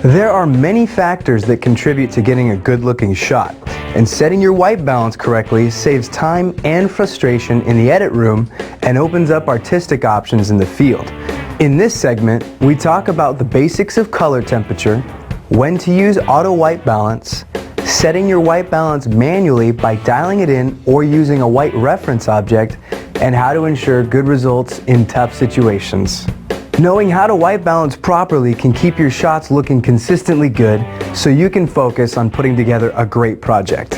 There are many factors that contribute to getting a good-looking shot, and setting your white balance correctly saves time and frustration in the edit room and opens up artistic options in the field. In this segment, we talk about the basics of color temperature, when to use auto white balance, setting your white balance manually by dialing it in or using a white reference object, and how to ensure good results in tough situations. Knowing how to white balance properly can keep your shots looking consistently good so you can focus on putting together a great project.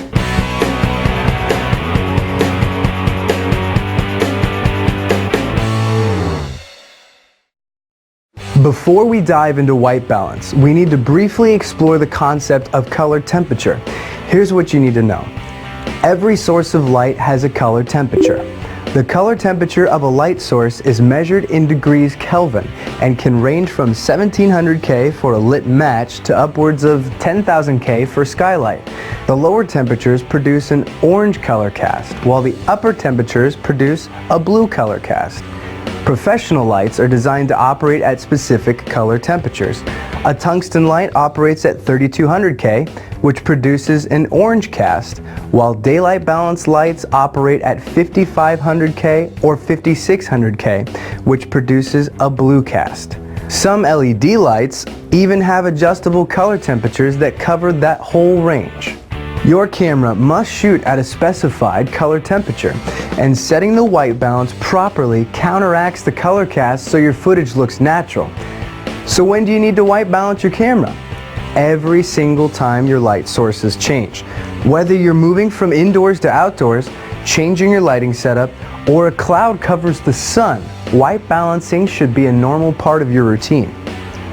Before we dive into white balance, we need to briefly explore the concept of color temperature. Here's what you need to know. Every source of light has a color temperature. The color temperature of a light source is measured in degrees Kelvin and can range from 1700 K for a lit match to upwards of 10,000 K for skylight. The lower temperatures produce an orange color cast, while the upper temperatures produce a blue color cast. Professional lights are designed to operate at specific color temperatures. A tungsten light operates at 3200 K, which produces an orange cast, while daylight balance lights operate at 5500 K or 5600 K, which produces a blue cast. Some LED lights even have adjustable color temperatures that cover that whole range. Your camera must shoot at a specified color temperature, and setting the white balance properly counteracts the color cast so your footage looks natural. So when do you need to white balance your camera? Every single time your light sources change. Whether you're moving from indoors to outdoors, changing your lighting setup, or a cloud covers the sun, white balancing should be a normal part of your routine.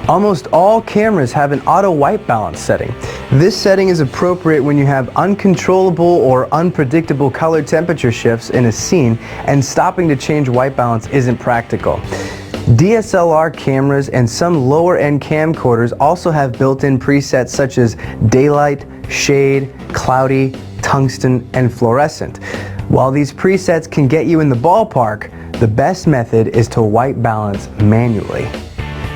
Almost all cameras have an auto white balance setting. This setting is appropriate when you have uncontrollable or unpredictable color temperature shifts in a scene and stopping to change white balance isn't practical. DSLR cameras and some lower-end camcorders also have built-in presets such as daylight, shade, cloudy, tungsten, and fluorescent. While these presets can get you in the ballpark, the best method is to white balance manually.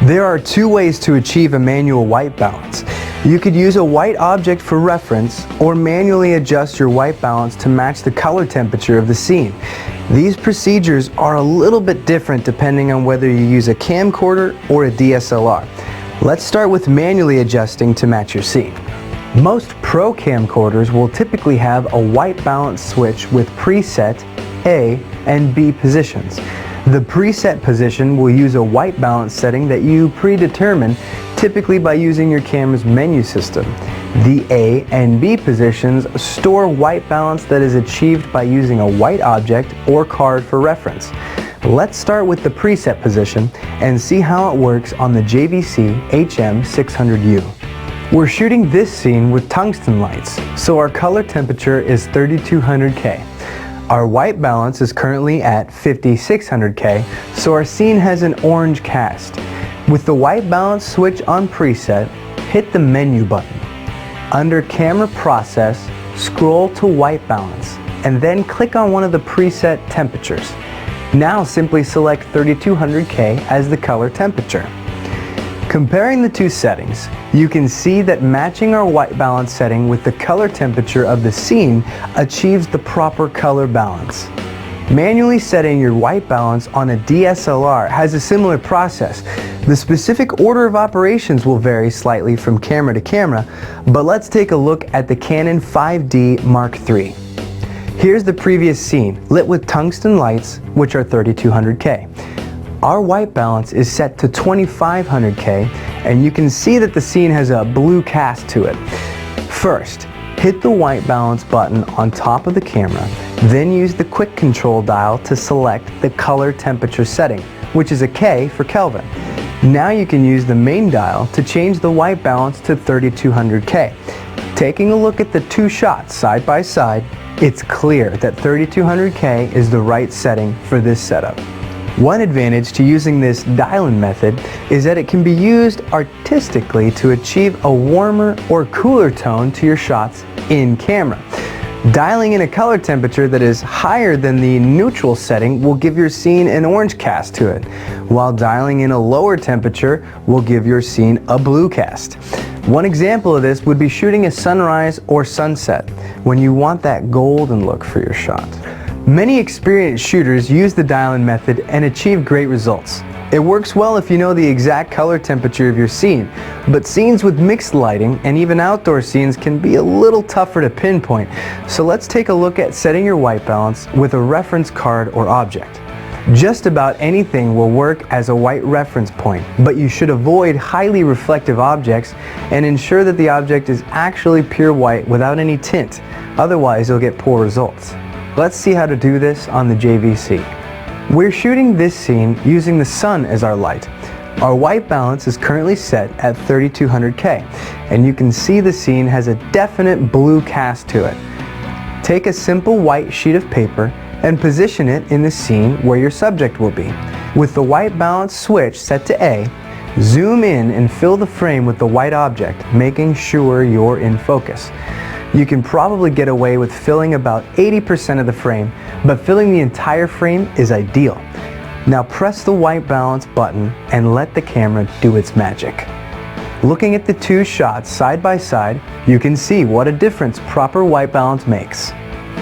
There are two ways to achieve a manual white balance. You could use a white object for reference or manually adjust your white balance to match the color temperature of the scene. These procedures are a little bit different depending on whether you use a camcorder or a DSLR. Let's start with manually adjusting to match your scene. Most pro camcorders will typically have a white balance switch with preset A and B positions. The preset position will use a white balance setting that you predetermine, typically by using your camera's menu system. The A and B positions store white balance that is achieved by using a white object or card for reference. Let's start with the preset position and see how it works on the JVC HM600U. We're shooting this scene with tungsten lights, so our color temperature is 3200 K. Our white balance is currently at 5600 K, so our scene has an orange cast. With the white balance switch on preset, hit the menu button. Under Camera Process, scroll to White Balance, and then click on one of the preset temperatures. Now simply select 3200 K as the color temperature. Comparing the two settings, you can see that matching our white balance setting with the color temperature of the scene achieves the proper color balance. Manually setting your white balance on a DSLR has a similar process. The specific order of operations will vary slightly from camera to camera, but let's take a look at the Canon 5D Mark III. Here's the previous scene, lit with tungsten lights, which are 3200 K. Our white balance is set to 2500 K, and you can see that the scene has a blue cast to it. First, hit the white balance button on top of the camera, then use the quick control dial to select the color temperature setting, which is a K for Kelvin. Now you can use the main dial to change the white balance to 3200 K. Taking a look at the two shots side by side, it's clear that 3200 K is the right setting for this setup. One advantage to using this dial-in method is that it can be used artistically to achieve a warmer or cooler tone to your shots in camera. Dialing in a color temperature that is higher than the neutral setting will give your scene an orange cast to it, while dialing in a lower temperature will give your scene a blue cast. One example of this would be shooting a sunrise or sunset, when you want that golden look for your shot. Many experienced shooters use the dial-in method and achieve great results. It works well if you know the exact color temperature of your scene, but scenes with mixed lighting and even outdoor scenes can be a little tougher to pinpoint, so let's take a look at setting your white balance with a reference card or object. Just about anything will work as a white reference point, but you should avoid highly reflective objects and ensure that the object is actually pure white without any tint, otherwise you'll get poor results. Let's see how to do this on the JVC. We're shooting this scene using the sun as our light. Our white balance is currently set at 3200K, and you can see the scene has a definite blue cast to it. Take a simple white sheet of paper and position it in the scene where your subject will be. With the white balance switch set to A, zoom in and fill the frame with the white object, making sure you're in focus. You can probably get away with filling about 80% of the frame, but filling the entire frame is ideal. Now press the white balance button and let the camera do its magic. Looking at the two shots side by side, you can see what a difference proper white balance makes.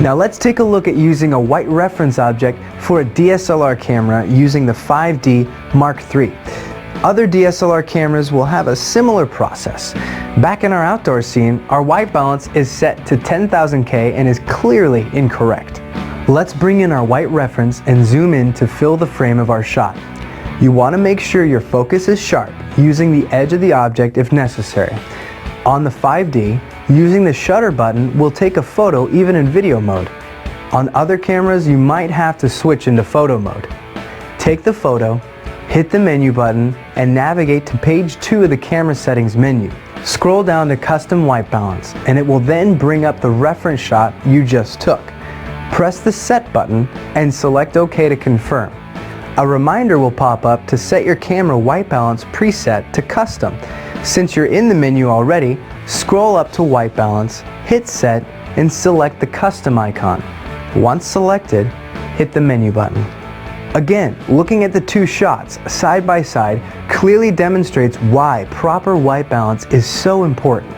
Now let's take a look at using a white reference object for a DSLR camera using the 5D Mark III. Other DSLR cameras will have a similar process. Back in our outdoor scene, our white balance is set to 10,000K and is clearly incorrect. Let's bring in our white reference and zoom in to fill the frame of our shot. You want to make sure your focus is sharp, using the edge of the object if necessary. On the 5D, using the shutter button will take a photo even in video mode. On other cameras, you might have to switch into photo mode. Take the photo, hit the menu button, and navigate to page 2 of the camera settings menu. Scroll down to Custom White Balance, and it will then bring up the reference shot you just took. Press the Set button and select OK to confirm. A reminder will pop up to set your camera white balance preset to Custom. Since you're in the menu already, scroll up to White Balance, hit Set, and select the Custom icon. Once selected, hit the menu button. Again, looking at the two shots side by side clearly demonstrates why proper white balance is so important.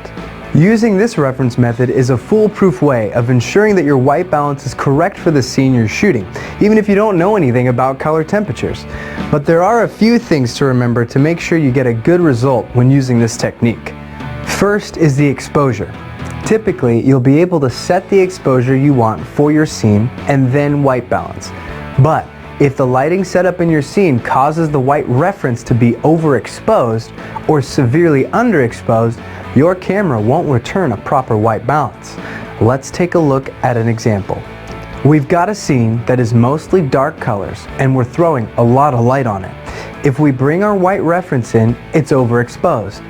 Using this reference method is a foolproof way of ensuring that your white balance is correct for the scene you're shooting, even if you don't know anything about color temperatures. But there are a few things to remember to make sure you get a good result when using this technique. First is the exposure. Typically, you'll be able to set the exposure you want for your scene and then white balance. But if the lighting setup in your scene causes the white reference to be overexposed or severely underexposed, your camera won't return a proper white balance. Let's take a look at an example. We've got a scene that is mostly dark colors and we're throwing a lot of light on it. If we bring our white reference in, it's overexposed.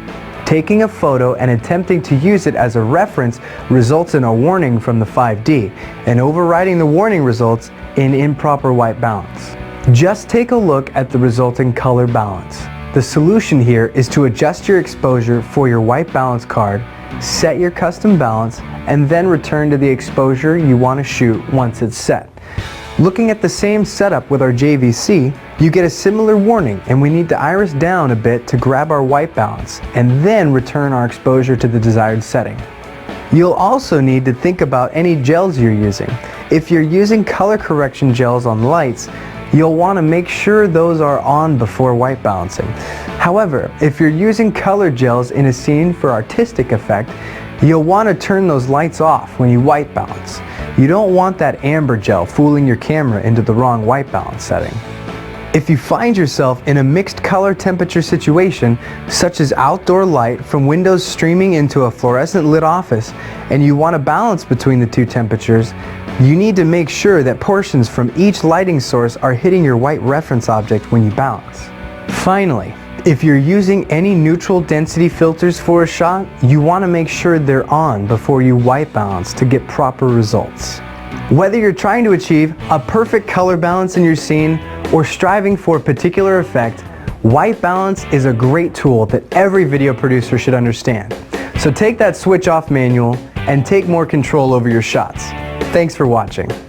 Taking a photo and attempting to use it as a reference results in a warning from the 5D, and overriding the warning results in improper white balance. Just take a look at the resulting color balance. The solution here is to adjust your exposure for your white balance card, set your custom balance, and then return to the exposure you want to shoot once it's set. Looking at the same setup with our JVC, you get a similar warning, and we need to iris down a bit to grab our white balance and then return our exposure to the desired setting. You'll also need to think about any gels you're using. If you're using color correction gels on lights, you'll want to make sure those are on before white balancing. However, if you're using color gels in a scene for artistic effect, you'll want to turn those lights off when you white balance. You don't want that amber gel fooling your camera into the wrong white balance setting. If you find yourself in a mixed color temperature situation, such as outdoor light from windows streaming into a fluorescent lit office, and you want to balance between the two temperatures, you need to make sure that portions from each lighting source are hitting your white reference object when you balance. Finally, if you're using any neutral density filters for a shot, you want to make sure they're on before you white balance to get proper results. Whether you're trying to achieve a perfect color balance in your scene or striving for a particular effect, white balance is a great tool that every video producer should understand. So take that switch off manual and take more control over your shots. Thanks for watching.